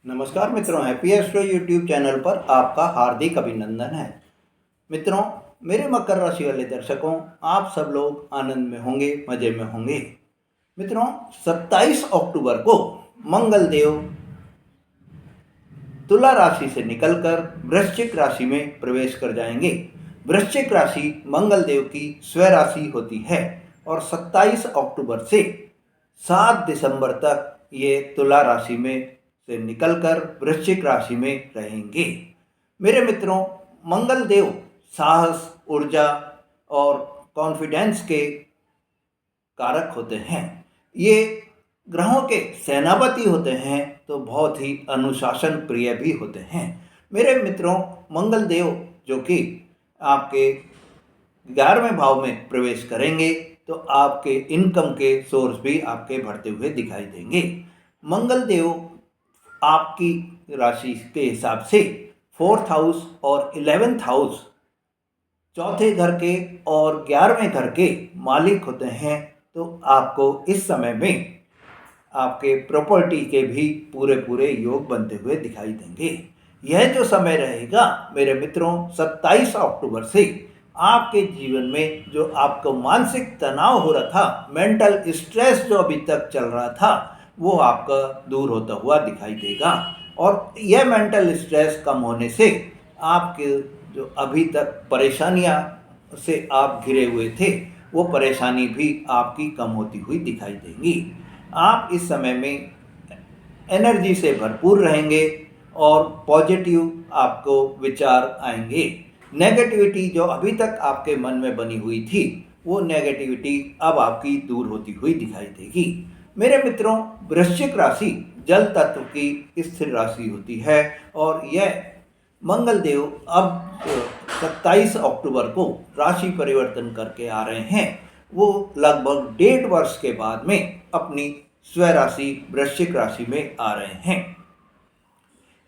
नमस्कार मित्रों, happy astro YouTube channel पर आपका हार्दिक अभिनंदन है। मित्रों, मेरे मकर राशि वाले दर्शकों, आप सब लोग आनंद में होंगे, मज़े में होंगे। मित्रों, 27 अक्टूबर को मंगल देव तुला राशि से निकलकर वृश्चिक राशि में प्रवेश कर जाएंगे। वृश्चिक राशि मंगल देव की स्वराशि होती है और 27 अक्टूबर से 7 दिसंबर तक ये तुला राशि में से निकलकर वृश्चिक राशि में रहेंगे। मेरे मित्रों, मंगल देव साहस, ऊर्जा और कॉन्फिडेंस के कारक होते हैं। ये ग्रहों के सेनापति होते हैं तो बहुत ही अनुशासन प्रिय भी होते हैं। मेरे मित्रों, मंगल देव जो कि आपके 11वें भाव में प्रवेश करेंगे तो आपके इनकम के सोर्स भी आपके बढ़ते हुए दिखाई देंगे। मंगल देव आपकी राशि के हिसाब से 4th हाउस और 11th हाउस, चौथे घर के और 11वें घर के मालिक होते हैं। तो आपको इस समय में आपके प्रॉपर्टी के भी पूरे पूरे योग बनते हुए दिखाई देंगे। यह जो समय रहेगा मेरे मित्रों, 27 अक्टूबर से आपके जीवन में जो आपको मानसिक तनाव हो रहा था, मेंटल स्ट्रेस जो अभी तक चल रहा था, वो आपका दूर होता हुआ दिखाई देगा। और यह मेंटल स्ट्रेस कम होने से आपके जो अभी तक परेशानियां से आप घिरे हुए थे, वो परेशानी भी आपकी कम होती हुई दिखाई देंगी। आप इस समय में एनर्जी से भरपूर रहेंगे और पॉजिटिव आपको विचार आएंगे। नेगेटिविटी जो अभी तक आपके मन में बनी हुई थी, वो नेगेटिविटी अब आपकी दूर होती हुई दिखाई देगी। मेरे मित्रों, वृश्चिक राशि जल तत्व की स्थिर राशि होती है और यह मंगल देव अब 27 अक्टूबर को राशि परिवर्तन करके आ रहे हैं। वो लगभग 1.5 वर्ष के बाद में अपनी स्वराशि वृश्चिक राशि में आ रहे हैं।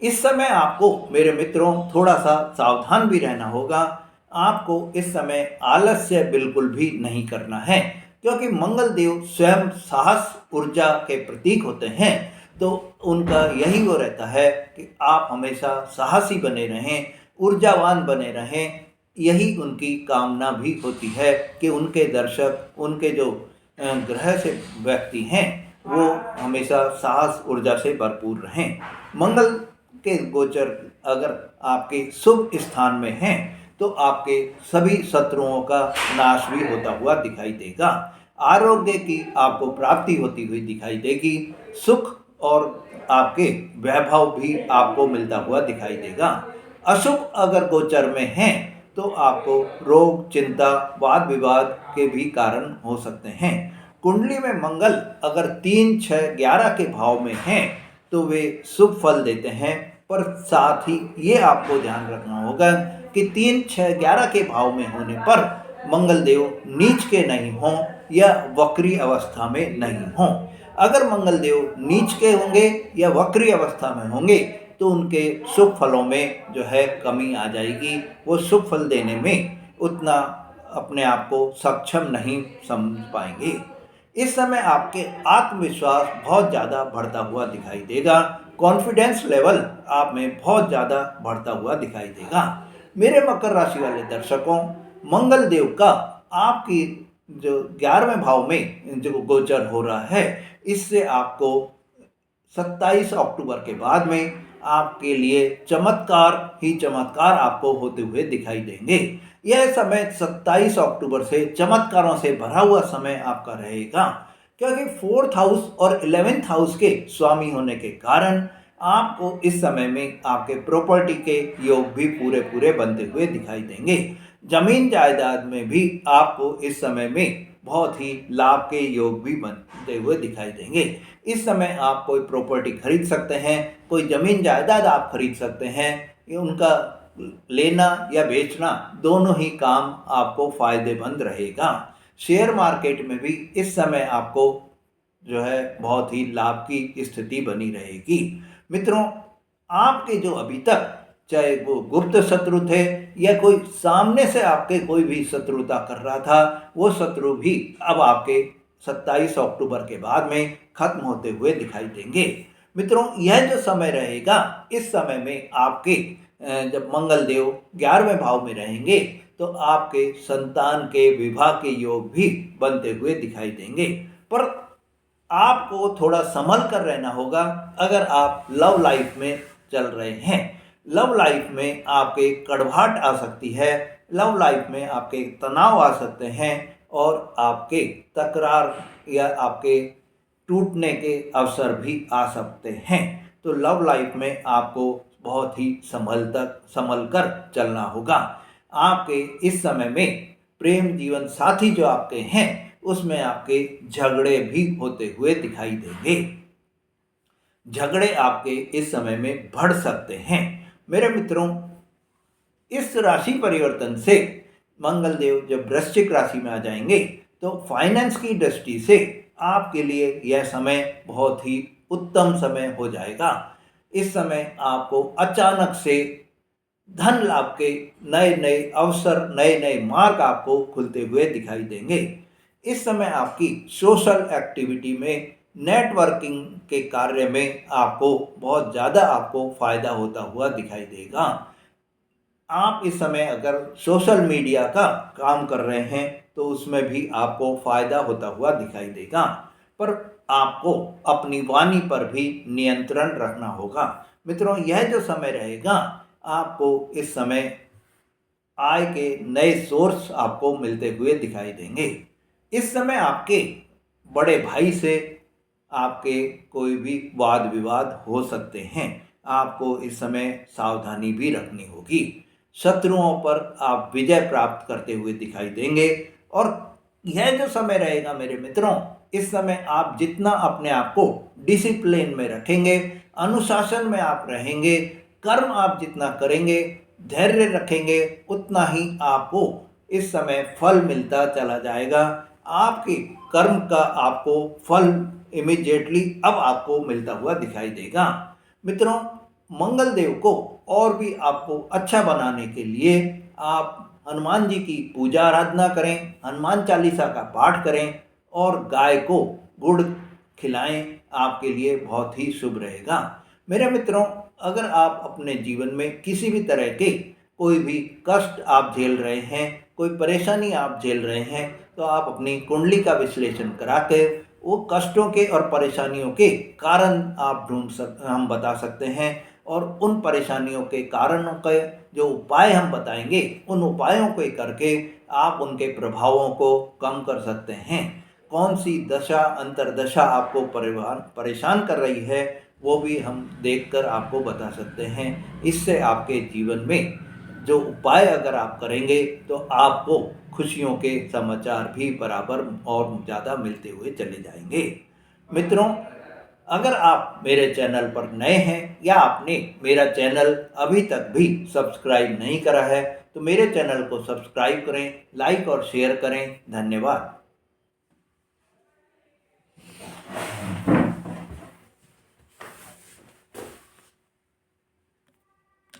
इस समय आपको मेरे मित्रों थोड़ा सा सावधान भी रहना होगा। आपको इस समय आलस्य बिल्कुल भी नहीं करना है, क्योंकि मंगल देव स्वयं साहस, ऊर्जा के प्रतीक होते हैं। तो उनका यही वो रहता है कि आप हमेशा साहसी बने रहें, ऊर्जावान बने रहें। यही उनकी कामना भी होती है कि उनके दर्शक, उनके जो ग्रह से व्यक्ति हैं, वो हमेशा साहस, ऊर्जा से भरपूर रहें। मंगल के गोचर अगर आपके शुभ स्थान में हैं तो आपके सभी शत्रुओं का नाश भी होता हुआ दिखाई देगा। आरोग्य की आपको प्राप्ति होती हुई दिखाई देगी। सुख और आपके वैभव भी आपको मिलता हुआ दिखाई देगा। अशुभ अगर गोचर में हैं तो आपको रोग, चिंता, वाद विवाद के भी कारण हो सकते हैं। कुंडली में मंगल अगर 3, 6, 11 के भाव में हैं तो वे शुभ फल देते हैं, पर साथ ही ये आपको ध्यान रखना होगा कि 3, 6, 11 के भाव में होने पर मंगल देव नीच के नहीं हों या वक्री अवस्था में नहीं हों। अगर मंगल देव नीच के होंगे या वक्री अवस्था में होंगे तो उनके शुभ फलों में जो है कमी आ जाएगी। वो शुभ फल देने में उतना अपने आप को सक्षम नहीं समझ पाएंगे। इस समय आपके आत्मविश्वास बहुत ज़्यादा बढ़ता हुआ दिखाई देगा। कॉन्फिडेंस लेवल आप में बहुत ज़्यादा बढ़ता हुआ दिखाई देगा। मेरे मकर राशि वाले दर्शकों, मंगल देव का आपकी जो 11वें भाव में जो गोचर हो रहा है, इससे आपको 27 अक्टूबर के बाद में आपके लिए चमत्कार ही चमत्कार आपको होते हुए दिखाई देंगे। यह समय 27 अक्टूबर से चमत्कारों से भरा हुआ समय आपका रहेगा, क्योंकि 4th हाउस और 11th हाउस के स्वामी होने के कारण आपको इस समय में आपके प्रॉपर्टी के योग भी पूरे पूरे बनते हुए दिखाई देंगे। जमीन जायदाद में भी आपको इस समय में बहुत ही लाभ के योग भी बनते हुए दिखाई देंगे। इस समय आप कोई प्रॉपर्टी खरीद सकते हैं, कोई जमीन जायदाद आप खरीद सकते हैं। ये उनका लेना या बेचना दोनों ही काम आपको फायदेमंद रहेगा। शेयर मार्केट में भी इस समय आपको जो है बहुत ही लाभ की स्थिति बनी रहेगी। मित्रों, आपके जो अभी तक चाहे वो गुप्त शत्रु थे या कोई सामने से आपके कोई भी शत्रुता कर रहा था, वो शत्रु भी अब आपके 27 अक्टूबर के बाद में खत्म होते हुए दिखाई देंगे। मित्रों, यह जो समय रहेगा, इस समय में आपके जब मंगल देव 11वें भाव में रहेंगे तो आपके संतान के विवाह के योग भी बनते हुए दिखाई देंगे। पर आपको थोड़ा संभल कर रहना होगा अगर आप लव लाइफ में चल रहे हैं। लव लाइफ में आपके कड़वाहट आ सकती है, लव लाइफ में आपके तनाव आ सकते हैं और आपके तकरार या आपके टूटने के अवसर भी आ सकते हैं। तो लव लाइफ में आपको बहुत ही संभल कर चलना होगा। आपके इस समय में प्रेम जीवन साथी जो आपके हैं उसमें आपके झगड़े भी होते हुए दिखाई देंगे। झगड़े आपके इस समय में बढ़ सकते हैं। मेरे मित्रों, इस राशि परिवर्तन से मंगल देव जब वृश्चिक राशि में आ जाएंगे तो फाइनेंस की दृष्टि से आपके लिए यह समय बहुत ही उत्तम समय हो जाएगा। इस समय आपको अचानक से धन लाभ के नए नए अवसर, नए नए मार्ग आपको खुलते हुए दिखाई देंगे। इस समय आपकी सोशल एक्टिविटी में, नेटवर्किंग के कार्य में आपको बहुत ज़्यादा आपको फायदा होता हुआ दिखाई देगा। आप इस समय अगर सोशल मीडिया का काम कर रहे हैं तो उसमें भी आपको फायदा होता हुआ दिखाई देगा। पर आपको अपनी वाणी पर भी नियंत्रण रखना होगा। मित्रों, यह जो समय रहेगा, आपको इस समय आय के नए सोर्स आपको मिलते हुए दिखाई देंगे। इस समय आपके बड़े भाई से आपके कोई भी वाद विवाद हो सकते हैं। आपको इस समय सावधानी भी रखनी होगी। शत्रुओं पर आप विजय प्राप्त करते हुए दिखाई देंगे। और यह जो समय रहेगा मेरे मित्रों, इस समय आप जितना अपने आप को डिसिप्लिन में रखेंगे, अनुशासन में आप रहेंगे, कर्म आप जितना करेंगे, धैर्य रखेंगे, उतना ही आपको इस समय फल मिलता चला जाएगा। आपके कर्म का आपको फल इमीडिएटली अब आपको मिलता हुआ दिखाई देगा। मित्रों, मंगल देव को और भी आपको अच्छा बनाने के लिए आप हनुमान जी की पूजा आराधना करें, हनुमान चालीसा का पाठ करें और गाय को गुड़ खिलाएं। आपके लिए बहुत ही शुभ रहेगा। मेरे मित्रों, अगर आप अपने जीवन में किसी भी तरह के कोई भी कष्ट आप झेल रहे हैं, कोई परेशानी आप झेल रहे हैं, तो आप अपनी कुंडली का विश्लेषण करा के वो कष्टों के और परेशानियों के कारण आप हम बता सकते हैं। और उन परेशानियों के कारणों के जो उपाय हम बताएंगे, उन उपायों को करके आप उनके प्रभावों को कम कर सकते हैं। कौन सी दशा अंतर्दशा आपको परेशान कर रही है, वो भी हम देखकर आपको बता सकते हैं। इससे आपके जीवन में जो उपाय अगर आप करेंगे तो आपको खुशियों के समाचार भी बराबर और ज़्यादा मिलते हुए चले जाएंगे। मित्रों, अगर आप मेरे चैनल पर नए हैं या आपने मेरा चैनल अभी तक भी सब्सक्राइब नहीं करा है तो मेरे चैनल को सब्सक्राइब करें, लाइक और शेयर करें। धन्यवाद।